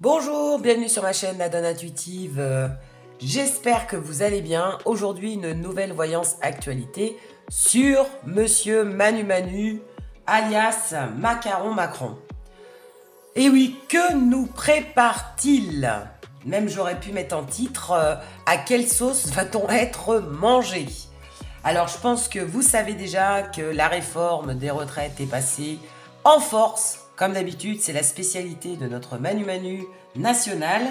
Bonjour, bienvenue sur ma chaîne La Donne Intuitive. J'espère que vous allez bien. Aujourd'hui, une nouvelle voyance actualité sur Monsieur Manu Manu, alias Macaron Macron. Et oui, que nous prépare-t-il? Même j'aurais pu mettre en titre à quelle sauce va-t-on être mangé? Alors, je pense que vous savez déjà que la réforme des retraites est passée en force. Comme d'habitude, c'est la spécialité de notre Manu Manu national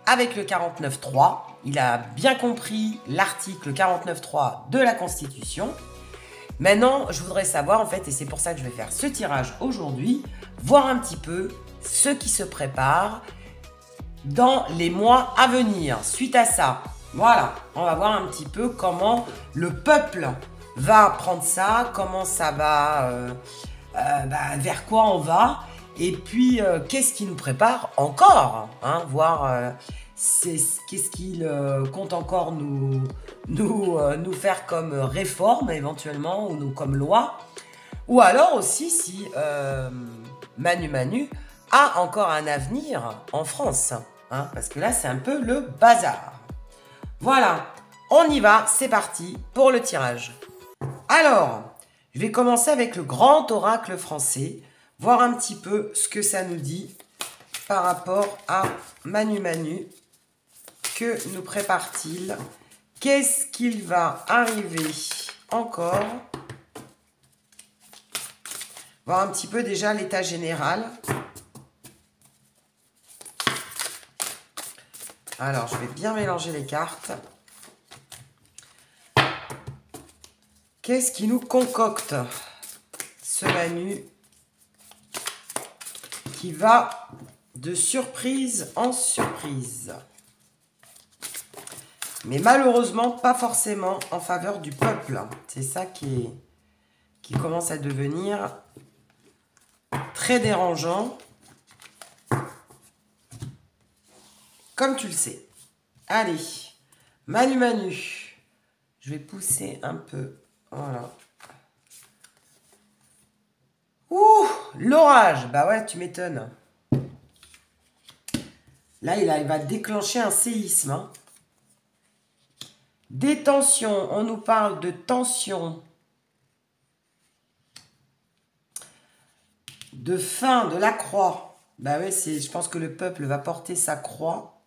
avec le 49.3. Il a bien compris l'article 49.3 de la Constitution. Maintenant, je voudrais savoir, en fait, et c'est pour ça que je vais faire ce tirage aujourd'hui, voir un petit peu ce qui se prépare dans les mois à venir. Suite à ça, voilà, on va voir un petit peu comment le peuple va prendre ça, comment ça va, vers quoi on va, et puis qu'est-ce qui nous prépare encore, hein, voir qu'est-ce qu'il compte encore nous faire comme réforme éventuellement, ou comme loi, ou alors aussi si Manu Manu a encore un avenir en France, hein, parce que là c'est un peu le bazar. Voilà, on y va, c'est parti pour le tirage. Alors, je vais commencer avec le grand oracle français, voir un petit peu ce que ça nous dit par rapport à Manu Manu. Que nous prépare-t-il? Qu'est-ce qu'il va arriver encore? Voir un petit peu déjà l'état général. Alors, je vais bien mélanger les cartes. Qu'est-ce qui nous concocte ce Manu qui va de surprise en surprise? Mais malheureusement, pas forcément en faveur du peuple. C'est ça qui commence à devenir très dérangeant. Comme tu le sais. Allez, Manu Manu. Je vais pousser un peu. Voilà. Ouh, l'orage. Bah ouais, tu m'étonnes. Là, il va déclencher un séisme. Hein. Des tensions. On nous parle de tensions. De fin de la croix. Bah ouais, je pense que le peuple va porter sa croix.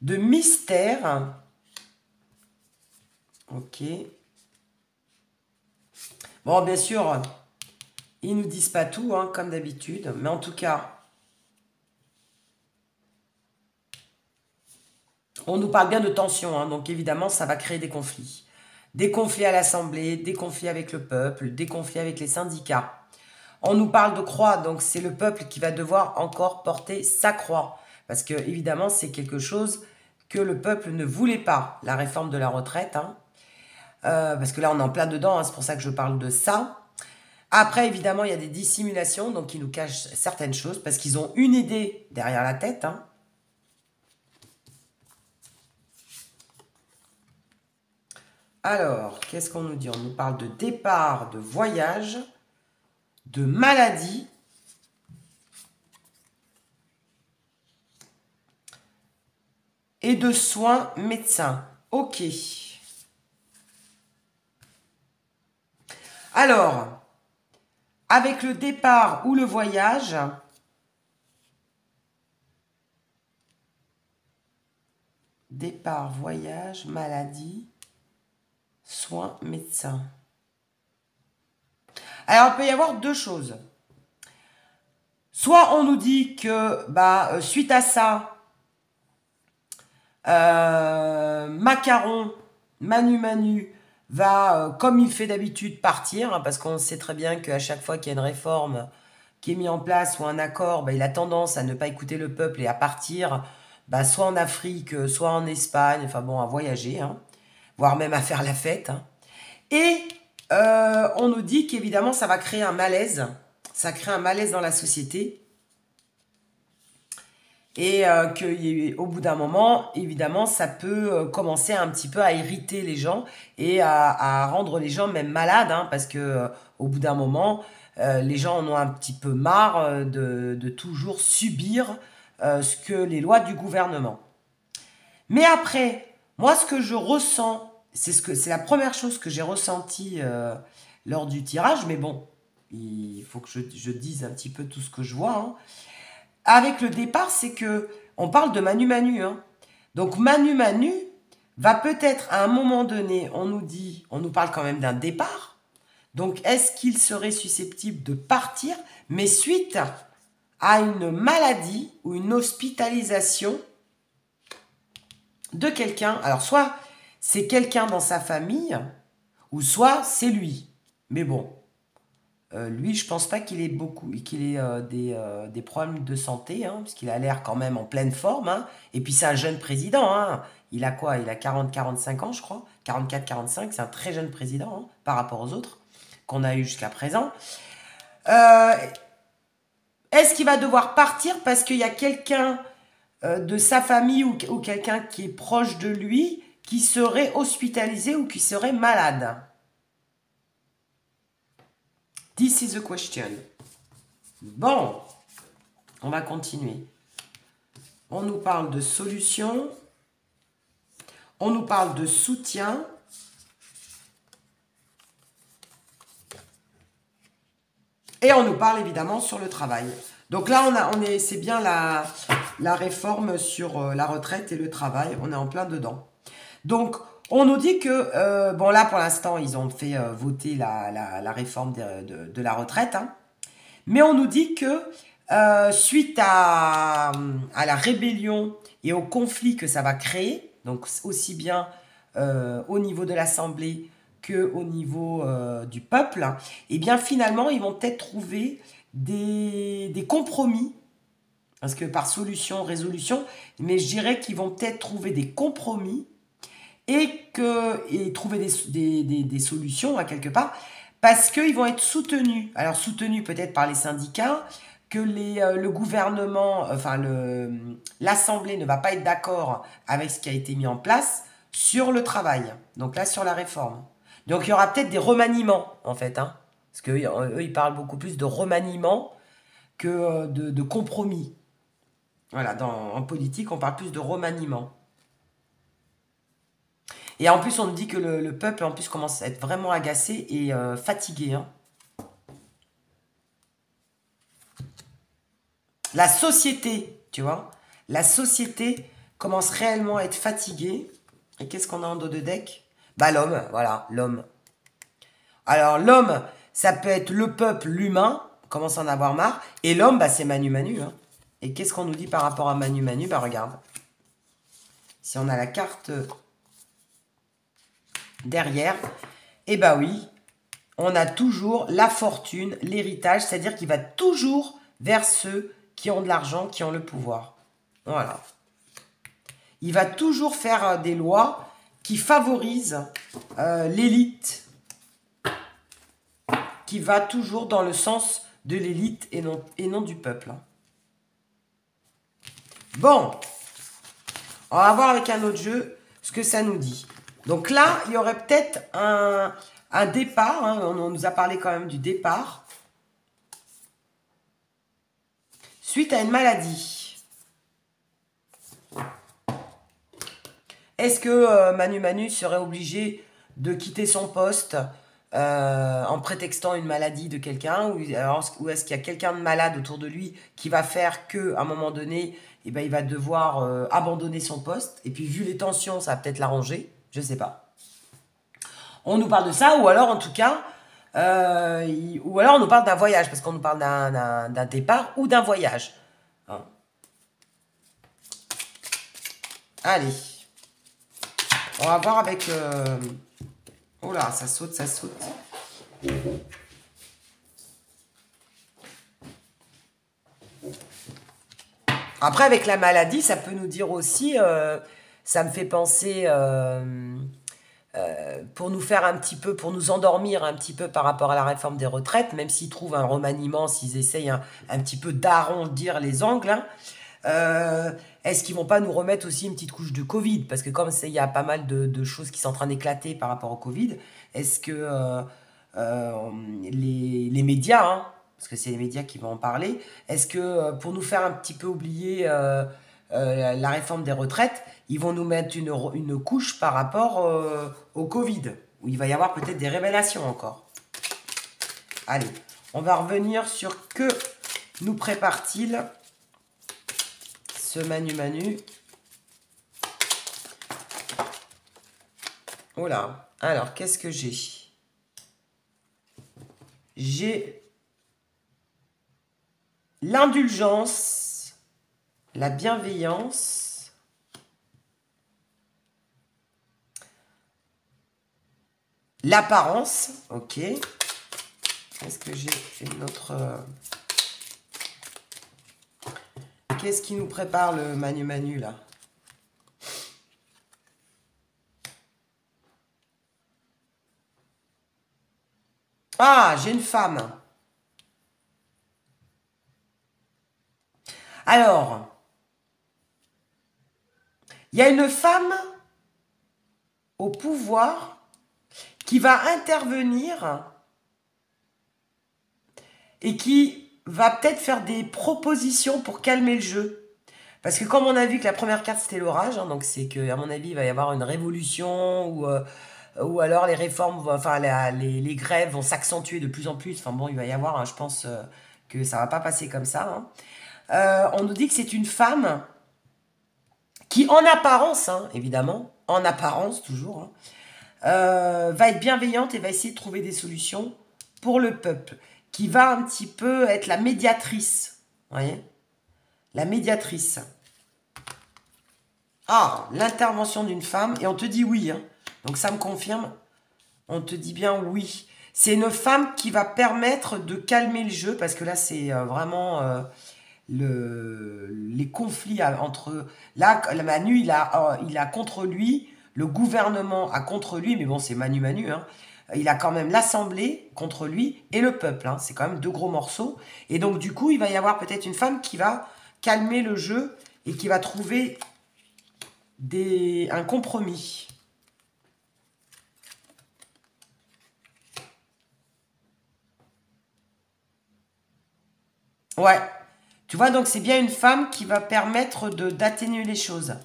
De mystère. Ok. Bon, bien sûr, ils nous disent pas tout, hein, comme d'habitude. Mais en tout cas, on nous parle bien de tension. Hein, donc évidemment, ça va créer des conflits. Des conflits à l'Assemblée, des conflits avec le peuple, des conflits avec les syndicats. On nous parle de croix, donc c'est le peuple qui va devoir encore porter sa croix. Parce que, évidemment, c'est quelque chose que le peuple ne voulait pas, la réforme de la retraite. Hein. Parce que là, on est en plein dedans, hein, c'est pour ça que je parle de ça. Après, évidemment, il y a des dissimulations, donc ils nous cachent certaines choses, parce qu'ils ont une idée derrière la tête. Hein. Alors, qu'est-ce qu'on nous dit? On nous parle de départ, de voyage, de maladie, et de soins médecins. Ok. Alors, avec le départ ou le voyage, départ, voyage, maladie, soins médecins. Alors, il peut y avoir deux choses. Soit on nous dit que, suite à ça, Macaron, Manu Manu, va, comme il fait d'habitude, partir, hein, parce qu'on sait très bien qu'à chaque fois qu'il y a une réforme qui est mise en place ou un accord, il a tendance à ne pas écouter le peuple et à partir, soit en Afrique, soit en Espagne, enfin bon, à voyager, hein, voire même à faire la fête. Hein. Et on nous dit qu'évidemment, ça va créer un malaise. Ça crée un malaise dans la société. Et qu'au bout d'un moment, évidemment, ça peut commencer un petit peu à irriter les gens et à rendre les gens même malades, hein, parce que au bout d'un moment, les gens en ont un petit peu marre de toujours subir ce que les lois du gouvernement. Mais après, moi, ce que je ressens, c'est la première chose que j'ai ressentie lors du tirage, mais bon, il faut que je dise un petit peu tout ce que je vois. Hein. Avec le départ, c'est que on parle de Manu Manu. Hein. Donc Manu Manu va peut-être à un moment donné, on nous parle quand même d'un départ. Donc est-ce qu'il serait susceptible de partir, mais suite à une maladie ou une hospitalisation de quelqu'un. Alors, soit c'est quelqu'un dans sa famille, ou soit c'est lui. Mais bon, lui, je pense pas qu'il ait des problèmes de santé, hein, parce qu'il a l'air quand même en pleine forme. Hein. Et puis, c'est un jeune président. Hein. Il a quoi? Il a 40-45 ans, je crois. 44-45, c'est un très jeune président hein, par rapport aux autres qu'on a eu jusqu'à présent. Est-ce qu'il va devoir partir parce qu'il y a quelqu'un de sa famille ou quelqu'un qui est proche de lui qui serait hospitalisé ou qui serait malade? This is the question. Bon, on va continuer. On nous parle de solution. On nous parle de soutien. Et on nous parle évidemment sur le travail. Donc là, c'est bien la réforme sur la retraite et le travail. On est en plein dedans. Donc, on nous dit que, bon là, pour l'instant, ils ont fait voter la réforme de la retraite. Hein. Mais on nous dit que suite à la rébellion et au conflit que ça va créer, donc aussi bien au niveau de l'Assemblée qu'au niveau du peuple, et bien finalement, ils vont peut-être trouver des compromis, parce que par solution, résolution, mais je dirais qu'ils vont peut-être trouver des compromis et trouver des solutions à quelque part, parce qu'ils vont être soutenus. Alors soutenus peut-être par les syndicats, que le gouvernement, enfin l'Assemblée ne va pas être d'accord avec ce qui a été mis en place sur le travail. Donc là, sur la réforme. Donc il y aura peut-être des remaniements, en fait. Hein, parce qu'eux, ils parlent beaucoup plus de remaniements que de compromis. Voilà, en politique, on parle plus de remaniement. Et en plus, on nous dit que le peuple, en plus, commence à être vraiment agacé et fatigué. Hein. La société, tu vois, la société commence réellement à être fatiguée. Et qu'est-ce qu'on a en dos de deck? Bah l'homme, voilà, l'homme. Alors l'homme, ça peut être le peuple, l'humain, commence à en avoir marre. Et l'homme, bah c'est Manu Manu. Hein. Et qu'est-ce qu'on nous dit par rapport à Manu Manu? Bah regarde. Si on a la carte derrière, eh bah oui, on a toujours la fortune, l'héritage, c'est-à-dire qu'il va toujours vers ceux qui ont de l'argent, qui ont le pouvoir. Voilà. Il va toujours faire des lois qui favorisent l'élite, qui va toujours dans le sens de l'élite et non du peuple. Bon, on va voir avec un autre jeu ce que ça nous dit. Donc là, il y aurait peut-être un départ, hein, on nous a parlé quand même du départ, suite à une maladie. Est-ce que Manu Manu serait obligé de quitter son poste en prétextant une maladie de quelqu'un ou est-ce qu'il y a quelqu'un de malade autour de lui qui va faire qu'à un moment donné, eh ben, il va devoir abandonner son poste et puis vu les tensions, ça va peut-être l'arranger, je ne sais pas. On nous parle de ça ou alors en tout cas, ou alors on nous parle d'un voyage parce qu'on nous parle d'un départ ou d'un voyage. Hein. Allez. On va voir avec... Oh là, ça saute, ça saute. Après, avec la maladie, ça peut nous dire aussi... ça me fait penser... pour nous faire un petit peu... Pour nous endormir un petit peu par rapport à la réforme des retraites, même s'ils trouvent un remaniement, s'ils essayent un petit peu d'arrondir les angles... Hein, est-ce qu'ils vont pas nous remettre aussi une petite couche de Covid? Parce que comme il y a pas mal de choses qui sont en train d'éclater par rapport au Covid, est-ce que les médias, hein, parce que c'est les médias qui vont en parler. Est-ce que pour nous faire un petit peu oublier la réforme des retraites, ils vont nous mettre une couche par rapport au Covid, où il va y avoir peut-être des révélations encore. Allez, on va revenir sur que nous prépare-t-il ce Manu Manu. Oh là, alors qu'est-ce que j'ai? J'ai l'indulgence, la bienveillance, l'apparence, ok. Est-ce que j'ai une autre... Qu'est-ce qui nous prépare le Manu Manu là? Ah, j'ai une femme. Alors, il y a une femme au pouvoir qui va intervenir et qui va peut-être faire des propositions pour calmer le jeu. Parce que comme on a vu que la première carte c'était l'orage, hein, donc c'est que à mon avis il va y avoir une révolution ou alors les réformes, enfin les grèves vont s'accentuer de plus en plus. Enfin bon, il va y avoir, hein, je pense que ça va pas passer comme ça. Hein. On nous dit que c'est une femme qui, en apparence, hein, évidemment, en apparence toujours, hein, va être bienveillante et va essayer de trouver des solutions pour le peuple, qui va un petit peu être la médiatrice, vous voyez, la médiatrice. Ah, l'intervention d'une femme, et on te dit oui, hein. Donc ça me confirme, on te dit bien oui. C'est une femme qui va permettre de calmer le jeu, parce que là c'est vraiment les conflits entre... Là, Manu, il a contre lui, le gouvernement a contre lui, mais bon c'est Manu Manu, hein. Il a quand même l'Assemblée contre lui et le peuple, hein. C'est quand même deux gros morceaux. Et donc du coup, il va y avoir peut-être une femme qui va calmer le jeu et qui va trouver un compromis. Ouais. Tu vois, donc c'est bien une femme qui va permettre d'atténuer les choses.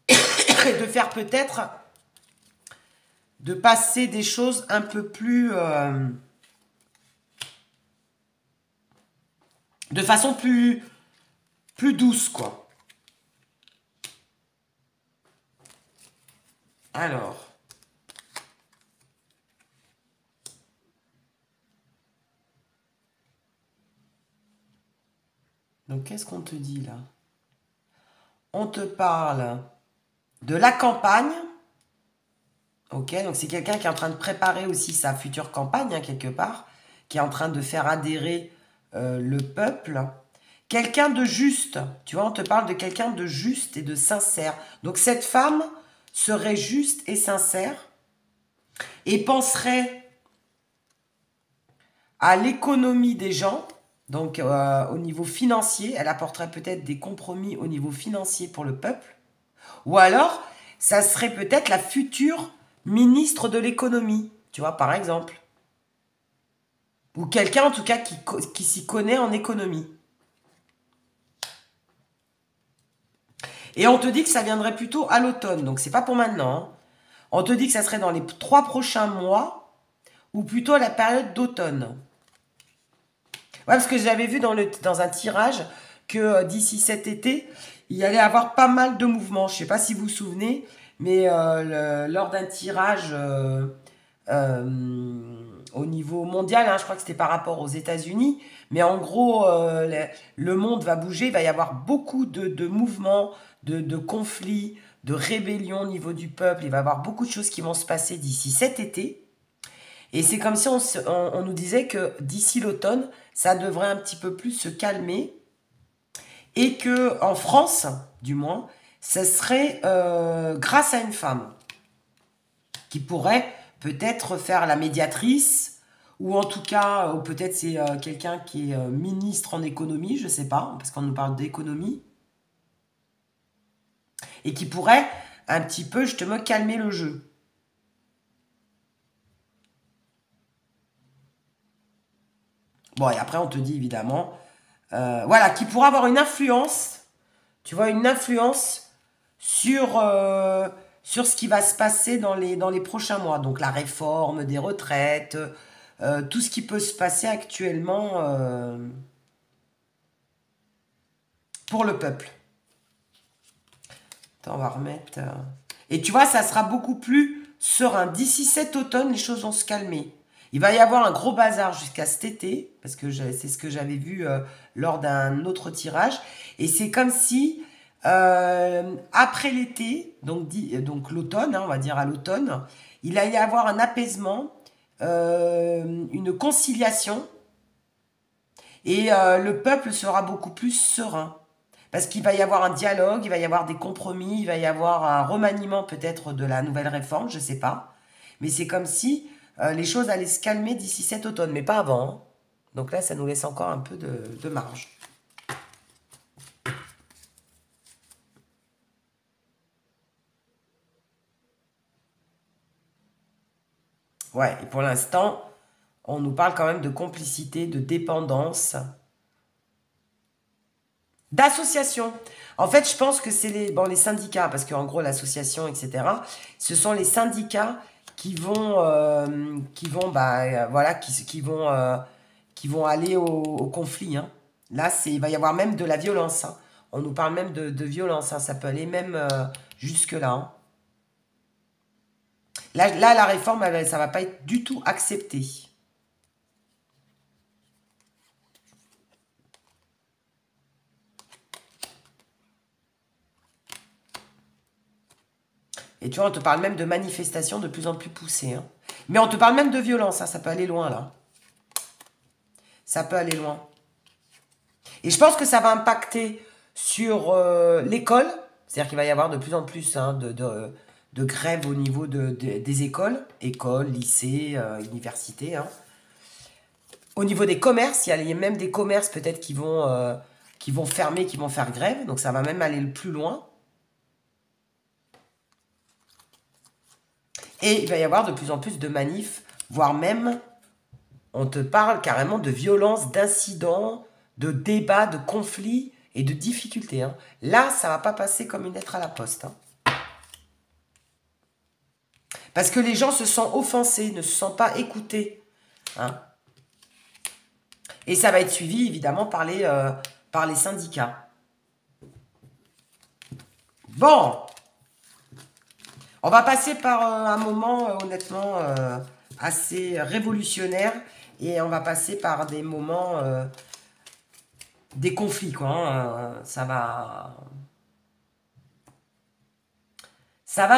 Et de faire peut-être... de passer des choses un peu plus... de façon plus douce, quoi. Alors... Donc, qu'est-ce qu'on te dit, là? On te parle de la campagne. Ok, donc c'est quelqu'un qui est en train de préparer aussi sa future campagne, hein, quelque part, qui est en train de faire adhérer le peuple. Quelqu'un de juste, tu vois, on te parle de quelqu'un de juste et de sincère. Donc cette femme serait juste et sincère et penserait à l'économie des gens, donc au niveau financier, elle apporterait peut-être des compromis au niveau financier pour le peuple, ou alors ça serait peut-être la future ministre de l'économie, tu vois, par exemple. Ou quelqu'un, en tout cas, qui s'y connaît en économie. Et on te dit que ça viendrait plutôt à l'automne, donc c'est pas pour maintenant. Hein. On te dit que ça serait dans les 3 prochains mois, ou plutôt à la période d'automne. Ouais, parce que j'avais vu dans un tirage que d'ici cet été, il y allait avoir pas mal de mouvements. Je sais pas si vous vous souvenez, mais lors d'un tirage au niveau mondial, hein, je crois que c'était par rapport aux États-Unis, mais en gros, le monde va bouger, il va y avoir beaucoup de mouvements, de conflits, de rébellions au niveau du peuple, il va y avoir beaucoup de choses qui vont se passer d'ici cet été. Et c'est comme si on nous disait que d'ici l'automne, ça devrait un petit peu plus se calmer et que en France, du moins, ce serait grâce à une femme qui pourrait peut-être faire la médiatrice ou en tout cas, ou peut-être c'est quelqu'un qui est ministre en économie, je ne sais pas, parce qu'on nous parle d'économie, et qui pourrait un petit peu, justement, calmer le jeu. Bon, et après, on te dit évidemment, voilà, qui pourra avoir une influence, tu vois, une influence sur ce qui va se passer dans les prochains mois. Donc, la réforme des retraites, tout ce qui peut se passer actuellement pour le peuple. Attends, on va remettre... Et tu vois, ça sera beaucoup plus serein. D'ici cet automne, les choses vont se calmer. Il va y avoir un gros bazar jusqu'à cet été, parce que c'est ce que j'avais vu lors d'un autre tirage. Et c'est comme si, après l'été, donc l'automne, hein, on va dire à l'automne, il va y avoir un apaisement, une conciliation, et le peuple sera beaucoup plus serein. Parce qu'il va y avoir un dialogue, il va y avoir des compromis, il va y avoir un remaniement peut-être de la nouvelle réforme, je ne sais pas. Mais c'est comme si les choses allaient se calmer d'ici cet automne, mais pas avant. Hein. Donc là, ça nous laisse encore un peu de marge. Ouais, et pour l'instant, on nous parle quand même de complicité, de dépendance, d'association. En fait, je pense que c'est les syndicats, parce qu'en gros, l'association, etc., ce sont les syndicats voilà, qui vont aller au conflit. Hein. Là, il va y avoir même de la violence. Hein. On nous parle même de violence. Hein. Ça peut aller même jusque-là. Hein. Là, la réforme, ça va pas être du tout accepté. Et tu vois, on te parle même de manifestations de plus en plus poussées. Hein. Mais on te parle même de violence. Hein. Ça peut aller loin, là. Ça peut aller loin. Et je pense que ça va impacter sur l'école. C'est-à-dire qu'il va y avoir de plus en plus hein, de grèves au niveau des écoles. Écoles, lycées, universités. Hein. Au niveau des commerces, il y a même des commerces peut-être qui vont fermer, qui vont faire grève. Donc ça va même aller le plus loin. Et il va y avoir de plus en plus de manifs, voire même, on te parle carrément de violence, d'incidents, de débats, de conflits et de difficultés. Hein. Là, ça ne va pas passer comme une lettre à la poste. Hein. Parce que les gens se sentent offensés, ne se sentent pas écoutés. Hein. Et ça va être suivi, évidemment, par les syndicats. Bon, on va passer par un moment, honnêtement, assez révolutionnaire. Et on va passer par des moments, des conflits, quoi. Hein. Ça va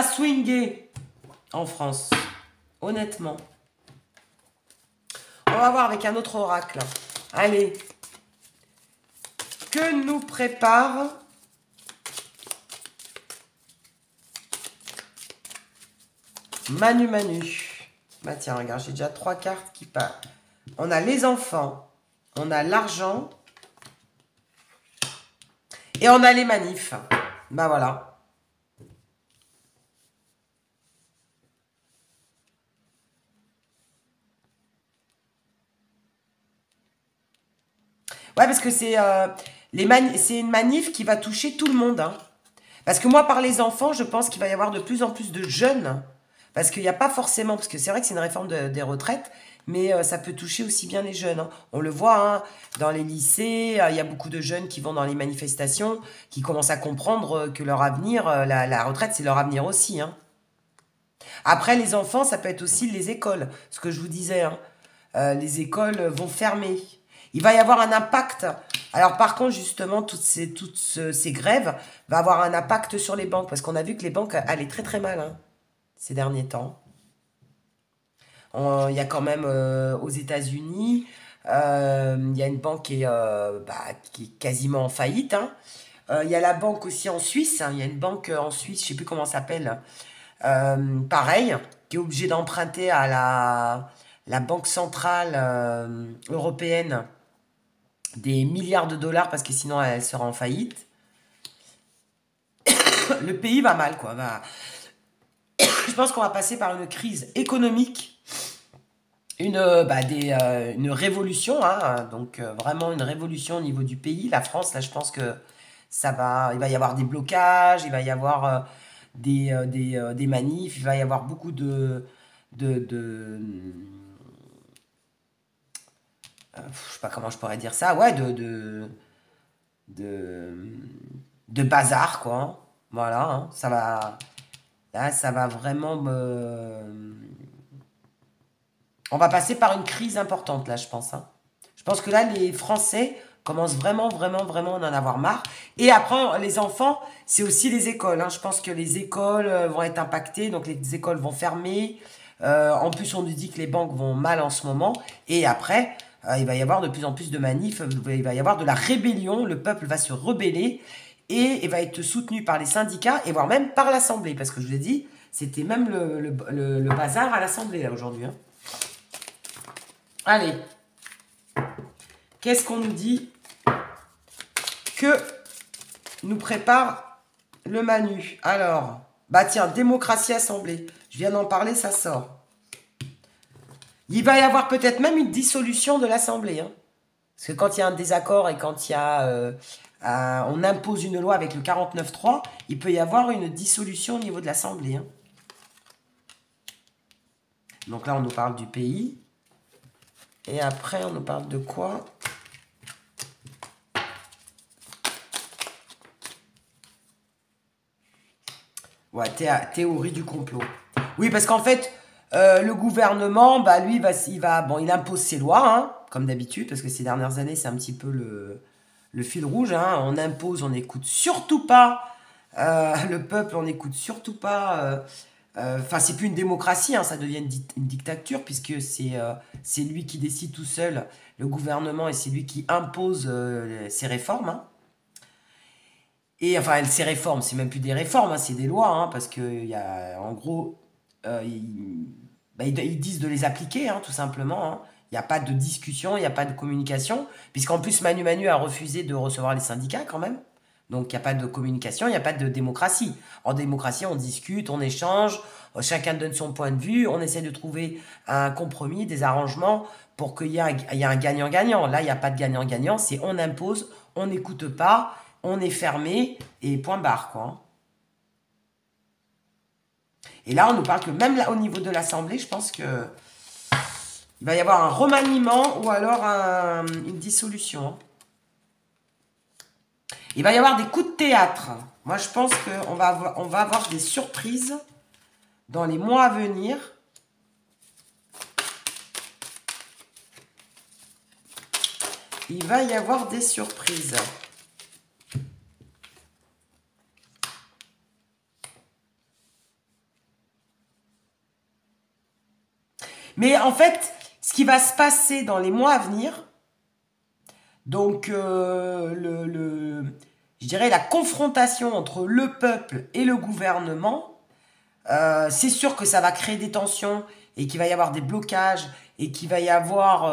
swinger en France, honnêtement. On va voir avec un autre oracle. Allez. Que nous prépare... Manu. Bah tiens, regarde, j'ai déjà 3 cartes qui partent. On a les enfants, on a l'argent et on a les manifs. Bah voilà. Ouais, parce que c'est une manif qui va toucher tout le monde. Hein. Parce que moi, par les enfants, je pense qu'il va y avoir de plus en plus de jeunes. Parce qu'il n'y a pas forcément... Parce que c'est vrai que c'est une réforme des retraites, mais ça peut toucher aussi bien les jeunes. Hein. On le voit hein, dans les lycées, il y a beaucoup de jeunes qui vont dans les manifestations, qui commencent à comprendre que leur avenir, la retraite, c'est leur avenir aussi. Hein. Après, les enfants, ça peut être aussi les écoles. Ce que je vous disais, hein. Les écoles vont fermer. Il va y avoir un impact. Alors par contre, justement, toutes ces grèves vont avoir un impact sur les banques. Parce qu'on a vu que les banques allaient très très mal hein, ces derniers temps. Il y a quand même aux États-Unis, il y a une banque qui est quasiment en faillite. Hein. Il y a la banque aussi en Suisse. Hein. Il y a une banque en Suisse, je ne sais plus comment ça s'appelle. Pareil, qui est obligée d'emprunter à la Banque centrale européenne des milliards de dollars parce que sinon elle sera en faillite. Le pays va mal, quoi. Je pense qu'on va passer par une crise économique, une révolution, hein, donc vraiment une révolution au niveau du pays. La France, là, je pense que il va y avoir des blocages, il va y avoir des manifs, il va y avoir beaucoup de je sais pas comment je pourrais dire ça, ouais, de, de bazar, quoi. Voilà, hein, là, ça va vraiment on va passer par une crise importante, là, je pense, hein. Je pense que là, les Français commencent vraiment, vraiment, vraiment à en avoir marre. Et après, les enfants, c'est aussi les écoles, hein. Je pense que les écoles vont être impactées, donc les écoles vont fermer. En plus, on nous dit que les banques vont mal en ce moment. Et après, il va y avoir de plus en plus de manifs, il va y avoir de la rébellion, le peuple va se rebeller et va être soutenu par les syndicats et voire même par l'Assemblée. Parce que je vous ai dit, c'était même le bazar à l'Assemblée, là, aujourd'hui, hein. Allez, qu'est-ce qu'on nous dit que nous prépare le Manu? Alors, bah tiens, démocratie assemblée. Je viens d'en parler, ça sort. Il va y avoir peut-être même une dissolution de l'Assemblée, hein. Parce que quand il y a un désaccord et quand il y a, on impose une loi avec le 49.3, il peut y avoir une dissolution au niveau de l'Assemblée, hein. Donc là, on nous parle du pays. Et après, on nous parle de quoi? Ouais, théorie du complot. Oui, parce qu'en fait, le gouvernement, bah, lui, il impose ses lois, hein, comme d'habitude, parce que ces dernières années, c'est un petit peu le fil rouge, hein. On impose, on n'écoute surtout pas le peuple, on n'écoute surtout pas. Enfin, c'est plus une démocratie, hein, ça devient une dictature, puisque c'est lui qui décide tout seul, le gouvernement, et c'est lui qui impose ses réformes, hein. Et enfin, ces réformes, c'est même plus des réformes, hein, c'est des lois, hein, parce que y a, en gros, ils disent de les appliquer, hein, tout simplement, hein. Il n'y a pas de discussion, il n'y a pas de communication, puisqu'en plus Manu Manu a refusé de recevoir les syndicats quand même. Donc il n'y a pas de communication, il n'y a pas de démocratie. En démocratie, on discute, on échange, chacun donne son point de vue, on essaie de trouver un compromis, des arrangements pour qu'il y ait un gagnant-gagnant. Là, il n'y a pas de gagnant-gagnant, c'est on impose, on n'écoute pas, on est fermé et point barre, quoi. Et là, on nous parle que même là, au niveau de l'Assemblée, je pense que il va y avoir un remaniement ou alors une dissolution, hein. Il va y avoir des coups de théâtre. Moi, je pense qu'on va avoir des surprises dans les mois à venir. Il va y avoir des surprises. Mais en fait, ce qui va se passer dans les mois à venir, donc je dirais la confrontation entre le peuple et le gouvernement, c'est sûr que ça va créer des tensions et qu'il va y avoir des blocages et qu'il va y avoir,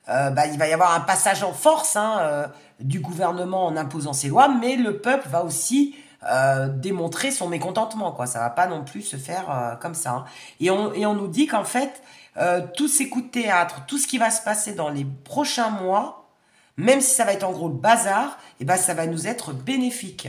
il va y avoir un passage en force, hein, du gouvernement en imposant ses lois, mais le peuple va aussi démontrer son mécontentement, quoi. Ça va pas non plus se faire comme ça, hein. Et on nous dit qu'en fait, tous ces coups de théâtre, tout ce qui va se passer dans les prochains mois, même si ça va être en gros le bazar, et ben ça va nous être bénéfique.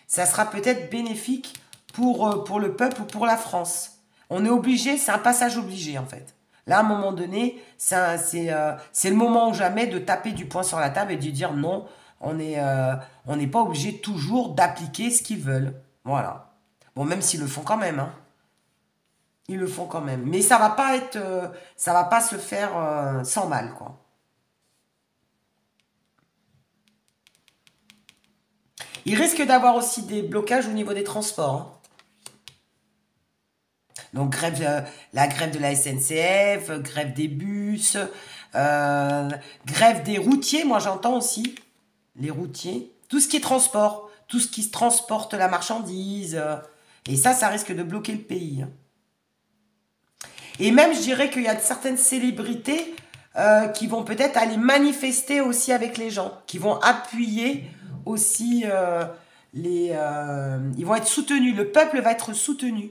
Ça sera peut-être bénéfique pour le peuple ou pour la France. On est obligé, c'est un passage obligé en fait. Là, à un moment donné, c'est le moment ou jamais de taper du poing sur la table et de dire non, on n'est pas obligé toujours d'appliquer ce qu'ils veulent. Voilà. Bon, même s'ils le font quand même, hein. Ils le font quand même. Mais ça va pas se faire sans mal, quoi. Il risque d'avoir aussi des blocages au niveau des transports, hein. Donc la grève de la SNCF, grève des bus, grève des routiers, moi j'entends aussi, les routiers, tout ce qui est transport, tout ce qui se transporte la marchandise, et ça risque de bloquer le pays, hein. Et même je dirais qu'il y a certaines célébrités qui vont peut-être aller manifester aussi avec les gens, qui vont appuyer aussi ils vont être soutenus, le peuple va être soutenu.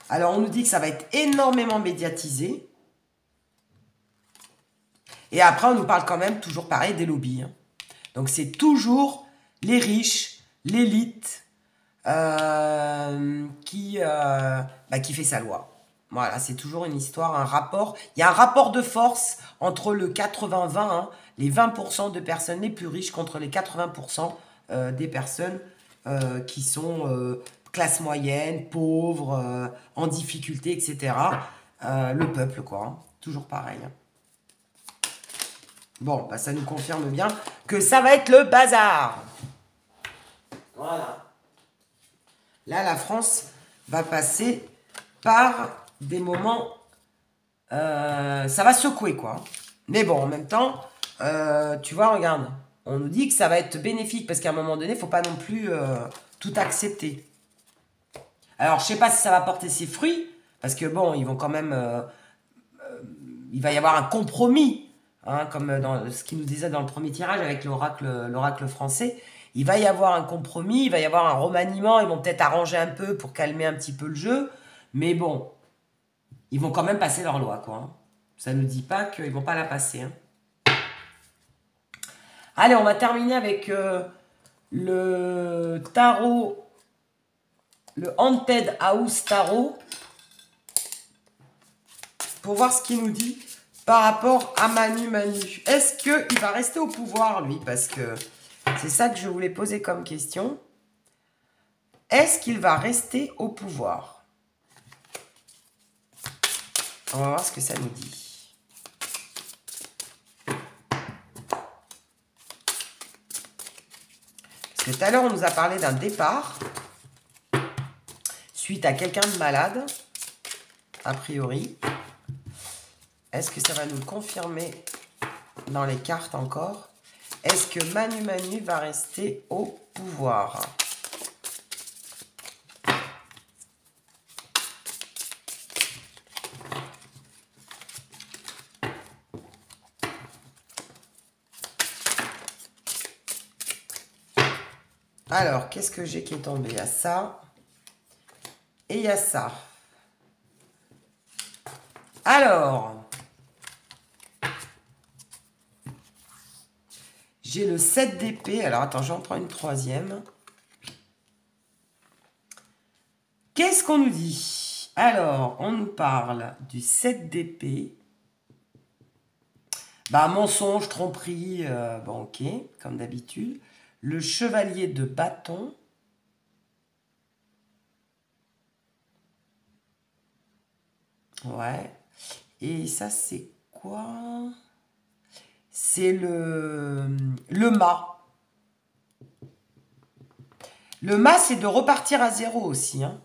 Alors, on nous dit que ça va être énormément médiatisé. Et après, on nous parle quand même, toujours pareil, des lobbies. Hein. Donc, c'est toujours les riches, l'élite qui fait sa loi. Voilà, c'est toujours une histoire, un rapport. Il y a un rapport de force entre le 80-20, hein, les 20% de personnes les plus riches contre les 80% des personnes qui sont classe moyenne, pauvres, en difficulté, etc. Le peuple, quoi. Hein. Toujours pareil. Hein. Bon, bah, ça nous confirme bien que ça va être le bazar. Voilà. Là, la France va passer par des moments... ça va secouer, quoi. Mais bon, en même temps, tu vois, regarde. On nous dit que ça va être bénéfique parce qu'à un moment donné, il ne faut pas non plus tout accepter. Alors, je ne sais pas si ça va porter ses fruits parce que, bon, ils vont quand même... il va y avoir un compromis. Hein, comme dans ce qu'il nous disait dans le premier tirage avec l'oracle français, il va y avoir un compromis, il va y avoir un remaniement, ils vont peut-être arranger un peu pour calmer un petit peu le jeu, mais bon, ils vont quand même passer leur loi, quoi. Hein. Ça ne nous dit pas qu'ils ne vont pas la passer. Hein. Allez, on va terminer avec le tarot, le Haunted House Tarot, pour voir ce qu'il nous dit par rapport à Manu. Est-ce qu'il va rester au pouvoir, lui? Parce que c'est ça que je voulais poser comme question. Est-ce qu'il va rester au pouvoir? On va voir ce que ça nous dit. Parce que tout à l'heure, on nous a parlé d'un départ suite à quelqu'un de malade, a priori. Est-ce que ça va nous le confirmer dans les cartes encore? Est-ce que Manu va rester au pouvoir? Alors, qu'est-ce que j'ai qui est tombé? Il y a ça. Et il y a ça. Alors, j'ai le 7 d'épée. Alors, attends, j'en prends une troisième. Qu'est-ce qu'on nous dit? Alors, on nous parle du 7 d'épée. Bah, mensonge, tromperie, bon, ok, comme d'habitude. Le chevalier de bâton. Ouais. Et ça, c'est quoi? C'est le mât. Le mât, c'est de repartir à zéro aussi. Hein.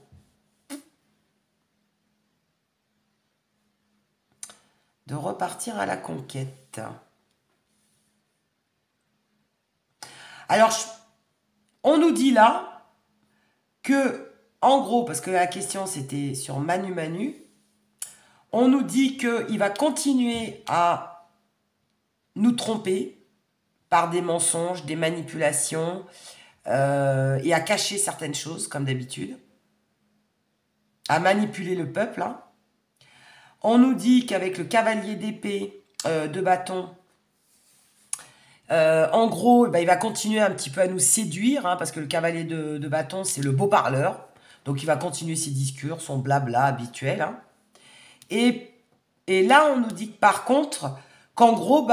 De repartir à la conquête. Alors, on nous dit là que, en gros, parce que la question c'était sur Manu, on nous dit qu'il va continuer à nous tromper par des mensonges, des manipulations et à cacher certaines choses, comme d'habitude, à manipuler le peuple. Hein. On nous dit qu'avec le cavalier d'épée, de bâton, en gros, il va continuer un petit peu à nous séduire, hein, parce que le cavalier de bâton, c'est le beau parleur. Donc, il va continuer ses discours, son blabla habituel. Hein. Et là, on nous dit que par contre, qu'en gros,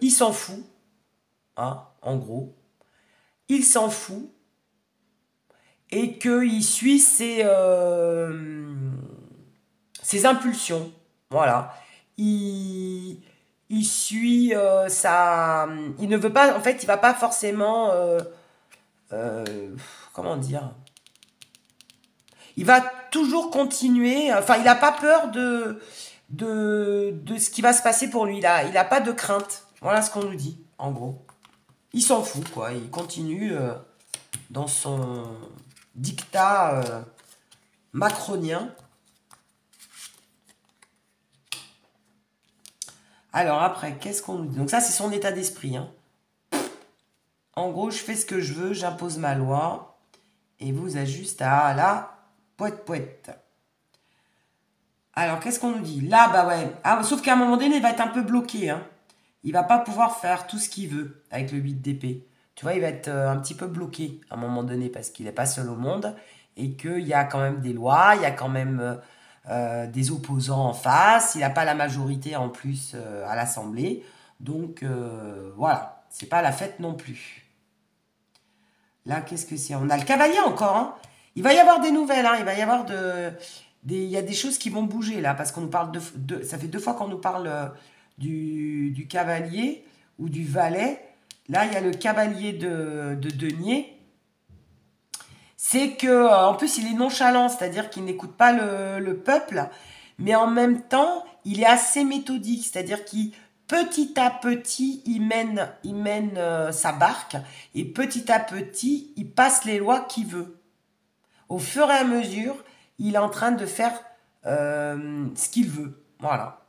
il s'en fout. Hein, en gros. Il s'en fout. Et qu'il suit ses impulsions. Voilà. Il suit sa... Il ne veut pas... En fait, il va pas forcément... comment dire? Il va toujours continuer... Enfin, il n'a pas peur de ce qui va se passer pour lui. Là. Il n'a pas de crainte. Voilà ce qu'on nous dit, en gros. Il s'en fout, quoi. Il continue dans son dictat macronien. Alors après, qu'est-ce qu'on nous dit? Donc ça, c'est son état d'esprit. Hein. En gros, je fais ce que je veux, j'impose ma loi. Et vous ajustez à la poète. Alors, qu'est-ce qu'on nous dit? Là, bah ouais. Ah, sauf qu'à un moment donné, il va être un peu bloqué, hein. Il va pas pouvoir faire tout ce qu'il veut avec le 8 d'épée. Tu vois, il va être un petit peu bloqué à un moment donné parce qu'il n'est pas seul au monde et qu'il y a quand même des lois, il y a quand même des opposants en face, il n'a pas la majorité en plus à l'Assemblée. Donc voilà, c'est pas la fête non plus. Là, qu'est-ce que c'est? On a le cavalier encore, hein. Il va y avoir des nouvelles, hein. Il va y avoir il y a des choses qui vont bouger là, parce qu'on nous parle ça fait 2 fois qu'on nous parle du cavalier ou du valet. Là, il y a le cavalier de denier. C'est que, en plus, il est nonchalant, c'est-à-dire qu'il n'écoute pas le peuple, mais en même temps, il est assez méthodique, c'est-à-dire qu'il petit à petit, il mène sa barque et petit à petit, il passe les lois qu'il veut. Au fur et à mesure, il est en train de faire ce qu'il veut. Voilà.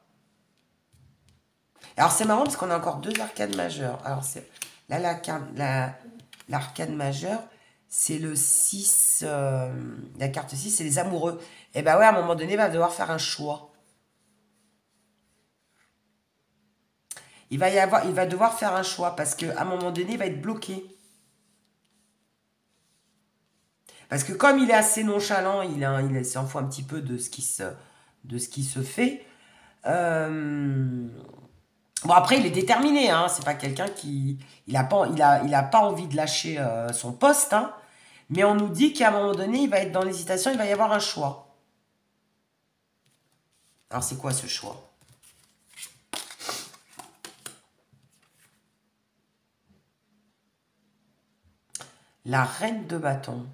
Alors c'est marrant parce qu'on a encore 2 arcades majeures. Alors c'est là l'arcade majeure, c'est le 6, la carte 6, c'est les amoureux. Et ben ouais, à un moment donné, il va devoir faire un choix. Il va devoir faire un choix parce qu'à un moment donné, il va être bloqué. Parce que comme il est assez nonchalant, il s'en fout un petit peu de ce qui se fait. Bon, après, il est déterminé, hein. C'est pas quelqu'un qui... Il a pas envie de lâcher son poste, hein. Mais on nous dit qu'à un moment donné, il va être dans l'hésitation, il va y avoir un choix. Alors, c'est quoi ce choix? La reine de bâton.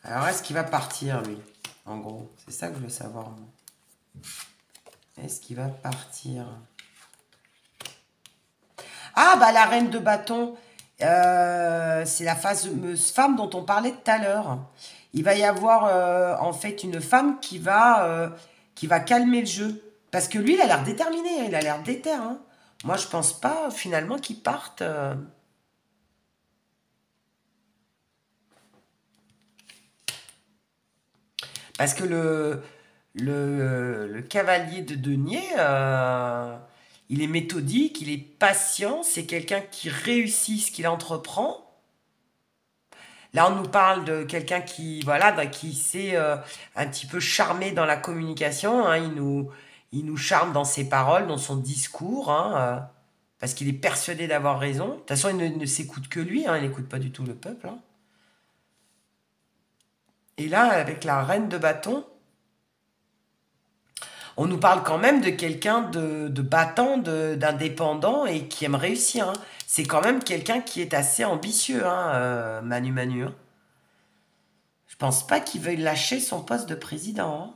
Alors, est-ce qu'il va partir, lui? En gros, c'est ça que je veux savoir. Est-ce qu'il va partir? Ah, bah, la reine de bâton, c'est la fameuse femme dont on parlait tout à l'heure. Il va y avoir, en fait, une femme qui va calmer le jeu. Parce que lui, il a l'air déterminé, hein, il a l'air déter, hein. Moi, je pense pas, finalement, qu'il parte. Parce que le cavalier de denier, il est méthodique, il est patient, c'est quelqu'un qui réussit ce qu'il entreprend. Là, on nous parle de quelqu'un qui, voilà, qui sait un petit peu charmer dans la communication, hein. Il nous charme dans ses paroles, dans son discours, hein, parce qu'il est persuadé d'avoir raison. De toute façon, il ne s'écoute que lui, hein, il n'écoute pas du tout le peuple, hein. Et là, avec la reine de bâton, on nous parle quand même de quelqu'un de battant, d'indépendant et qui aime réussir, hein. C'est quand même quelqu'un qui est assez ambitieux, hein, Manu Manu, hein. Je pense pas qu'il veuille lâcher son poste de président, hein.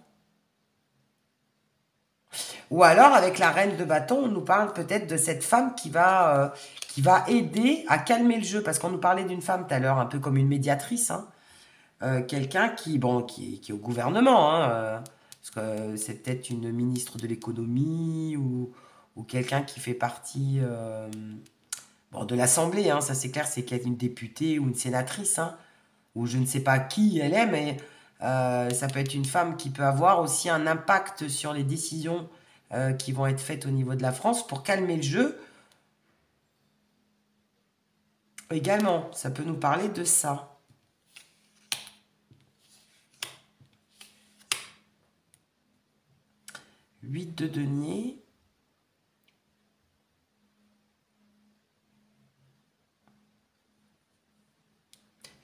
Ou alors, avec la reine de bâton, on nous parle peut-être de cette femme qui va aider à calmer le jeu. Parce qu'on nous parlait d'une femme tout à l'heure, un peu comme une médiatrice, hein. Quelqu'un qui est au gouvernement, hein, parce que c'est peut-être une ministre de l'économie ou quelqu'un qui fait partie bon, de l'Assemblée, hein, ça c'est clair, c'est qu'elle est une députée ou une sénatrice, hein, ou je ne sais pas qui elle est, mais ça peut être une femme qui peut avoir aussi un impact sur les décisions qui vont être faites au niveau de la France pour calmer le jeu. Également, ça peut nous parler de ça. Huit de denier.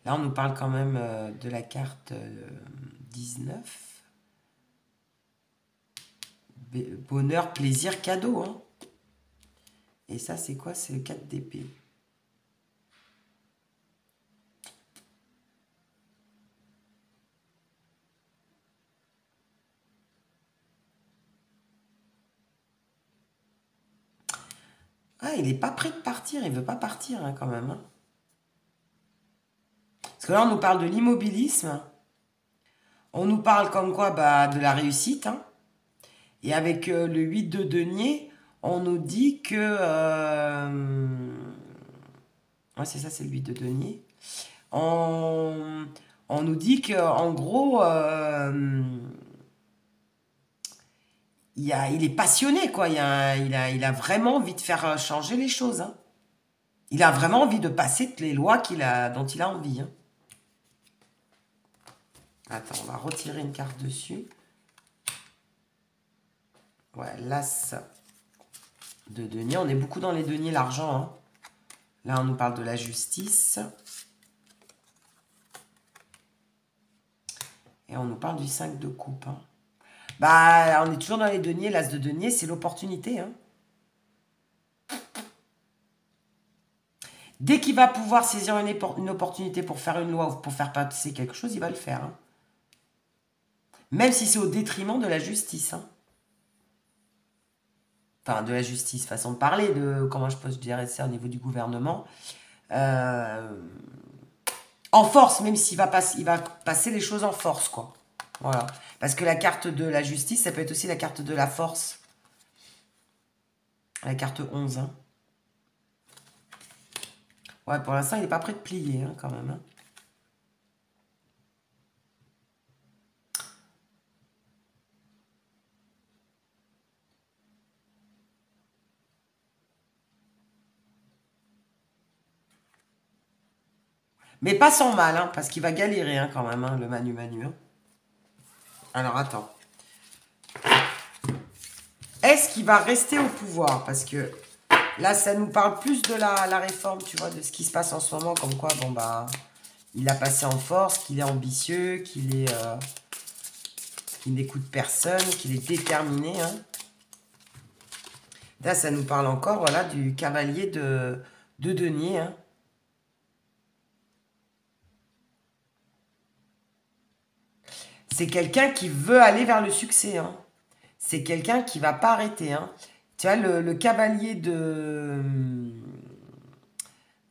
Là, on nous parle quand même de la carte 19. Bonheur, plaisir, cadeau, hein. Et ça, c'est quoi? C'est le 4 d'épée. Ah, il n'est pas prêt de partir. Il veut pas partir, hein, quand même, hein. Parce que là, on nous parle de l'immobilisme. On nous parle comme quoi bah, de la réussite, hein. Et avec le 8 de denier, on nous dit que Ouais, c'est ça, c'est le 8 de denier. On nous dit qu'en gros, il est passionné, quoi. Il a vraiment envie de faire changer les choses. Hein. Il a vraiment envie de passer toutes les lois dont il a envie. Hein. Attends, on va retirer une carte dessus. Ouais, l'as de denier. On est beaucoup dans les deniers, l'argent. Hein. Là, on nous parle de la justice. Et on nous parle du 5 de coupe. Hein. Bah, on est toujours dans les deniers. L'as de denier, c'est l'opportunité. Hein. Dès qu'il va pouvoir saisir une opportunité pour faire une loi ou pour faire passer quelque chose, il va le faire. Hein. Même si c'est au détriment de la justice. Hein. Enfin, de la justice, façon de parler, de comment je peux dire ça au niveau du gouvernement. En force, même s'il va, il va passer les choses en force, quoi. Voilà. Parce que la carte de la justice, ça peut être aussi la carte de la force. La carte 11. Hein. Ouais, pour l'instant, il n'est pas prêt de plier, hein, quand même. Hein. Mais pas sans mal, hein, parce qu'il va galérer hein, quand même, hein, le Manu Manu. Hein. Alors, attends. Est-ce qu'il va rester au pouvoir? Parce que là, ça nous parle plus de la réforme, tu vois, de ce qui se passe en ce moment. Comme quoi, bon, bah, il a passé en force, qu'il est ambitieux, qu'il n'écoute personne, qu'il est déterminé. Hein. Là, ça nous parle encore, voilà, du cavalier de denier. Hein. C'est quelqu'un qui veut aller vers le succès. Hein. C'est quelqu'un qui va pas arrêter. Hein. Tu vois, le cavalier de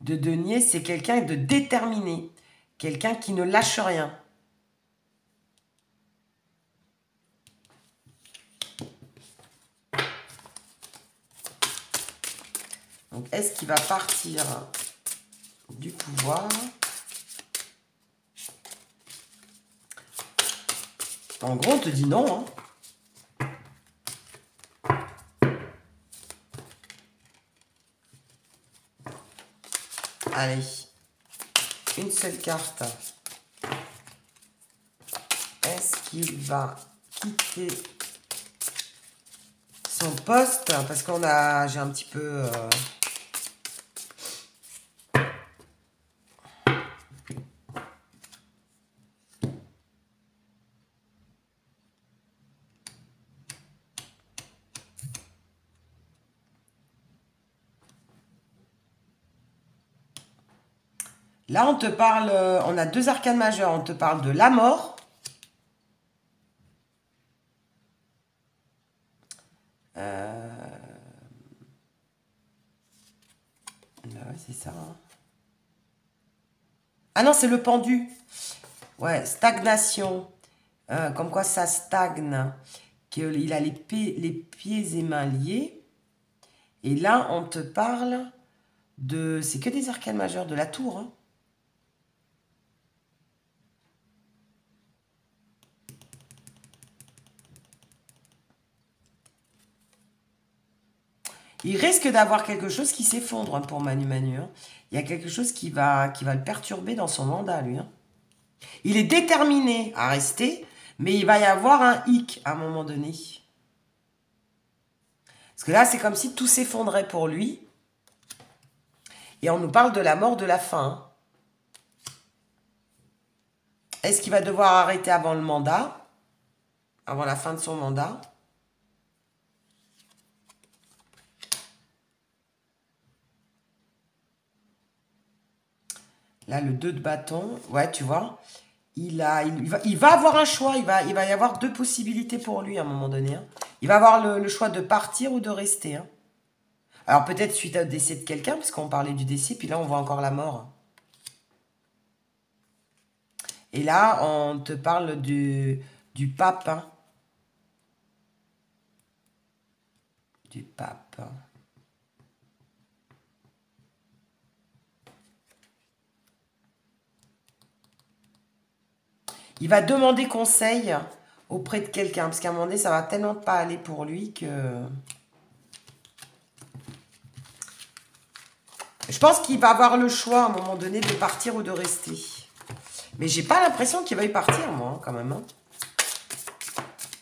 denier, c'est quelqu'un de déterminé. Quelqu'un qui ne lâche rien. Donc, est-ce qu'il va partir du pouvoir? En gros, on te dit non. Hein. Allez, une seule carte. Est-ce qu'il va quitter son poste? Parce j'ai un petit peu... Là, on te parle, on a deux arcanes majeures. On te parle de la mort. Ouais, c'est ça. Hein. Ah non, c'est le pendu. Ouais, stagnation. Comme quoi ça stagne. Qu'il a les pieds et mains liés. Et là, on te parle de... C'est que des arcanes majeures de la tour. Hein. Il risque d'avoir quelque chose qui s'effondre hein, pour Manu Manu. Hein. Il y a quelque chose qui va le perturber dans son mandat, lui. Hein. Il est déterminé à rester, mais il va y avoir un hic à un moment donné. Parce que là, c'est comme si tout s'effondrait pour lui. Et on nous parle de la mort de la fin. Hein. Est-ce qu'il va devoir arrêter avant le mandat? Avant la fin de son mandat? Là, le 2 de bâton, ouais, tu vois, il va avoir un choix, il va y avoir deux possibilités pour lui à un moment donné. Hein. Il va avoir le choix de partir ou de rester. Hein. Alors peut-être suite au décès de quelqu'un, parce qu'on parlait du décès, puis là on voit encore la mort. Et là, on te parle du pape. Hein. Du pape. Il va demander conseil auprès de quelqu'un. Parce qu'à un moment donné, ça va tellement pas aller pour lui que... Je pense qu'il va avoir le choix à un moment donné de partir ou de rester. Mais j'ai pas l'impression qu'il va y partir, moi, hein, quand même. Hein.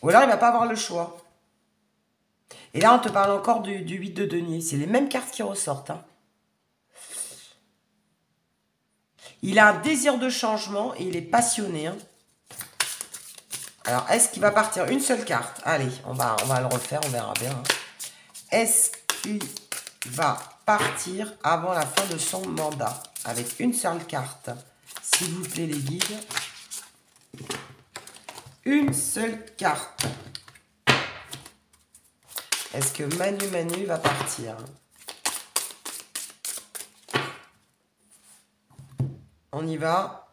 Ou alors il va pas avoir le choix. Et là, on te parle encore du 8 de denier. C'est les mêmes cartes qui ressortent. Hein. Il a un désir de changement et il est passionné. Hein. Alors, est-ce qu'il va partir une seule carte? Allez, on va le refaire, on verra bien. Hein. Est-ce qu'il va partir avant la fin de son mandat? Avec une seule carte. S'il vous plaît, les guides. Une seule carte. Est-ce que Manu va partir? On y va.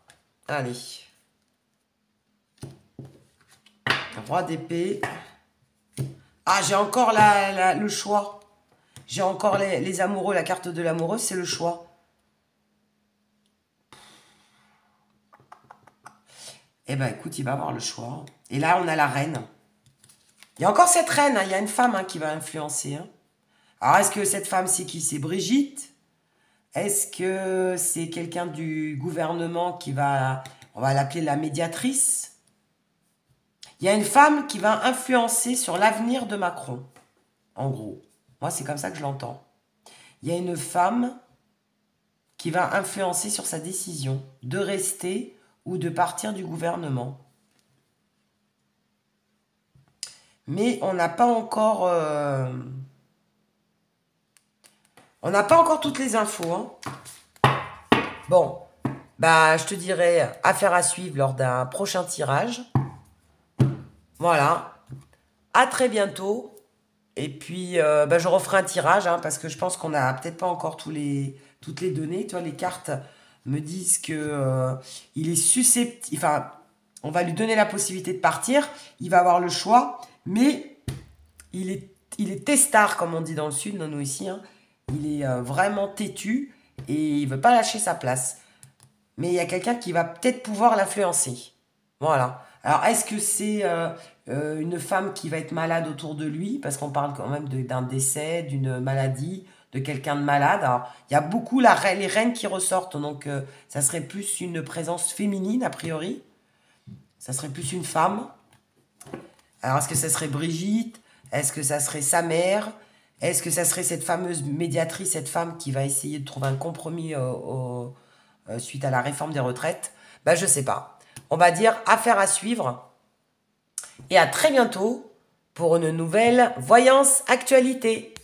Allez. Roi d'épée. Ah, j'ai encore le choix. J'ai encore les amoureux. La carte de l'amoureux, c'est le choix. Eh ben, écoute, il va avoir le choix. Et là, on a la reine. Il y a encore cette reine. Hein. Il y a une femme hein, qui va influencer. Hein. Alors, est-ce que cette femme, c'est qui? C'est Brigitte? Est-ce que c'est quelqu'un du gouvernement qui va... On va l'appeler la médiatrice? Il y a une femme qui va influencer sur l'avenir de Macron. En gros. Moi, c'est comme ça que je l'entends. Il y a une femme qui va influencer sur sa décision de rester ou de partir du gouvernement. Mais on n'a pas encore... On n'a pas encore toutes les infos. Hein. Bon, bah, je te dirais affaire à suivre lors d'un prochain tirage. Voilà. À très bientôt. Et puis, bah, je referai un tirage hein, parce que je pense qu'on n'a peut-être pas encore toutes les données. Tu vois, les cartes me disent que il est susceptible... Enfin, on va lui donner la possibilité de partir. Il va avoir le choix. Mais il est testard, comme on dit dans le sud, non, nous ici. Hein. Il est vraiment têtu et il ne veut pas lâcher sa place. Mais il y a quelqu'un qui va peut-être pouvoir l'influencer. Voilà. Alors, est-ce que c'est une femme qui va être malade autour de lui? Parce qu'on parle quand même d'un décès, d'une maladie, de quelqu'un de malade. Alors, il y a beaucoup les reines qui ressortent. Donc, ça serait plus une présence féminine, a priori. Ça serait plus une femme. Alors, est-ce que ça serait Brigitte? Est-ce que ça serait sa mère? Est-ce que ça serait cette fameuse médiatrice, cette femme qui va essayer de trouver un compromis suite à la réforme des retraites? Ben, je ne sais pas. On va dire affaire à suivre. Et à très bientôt pour une nouvelle voyance actualité.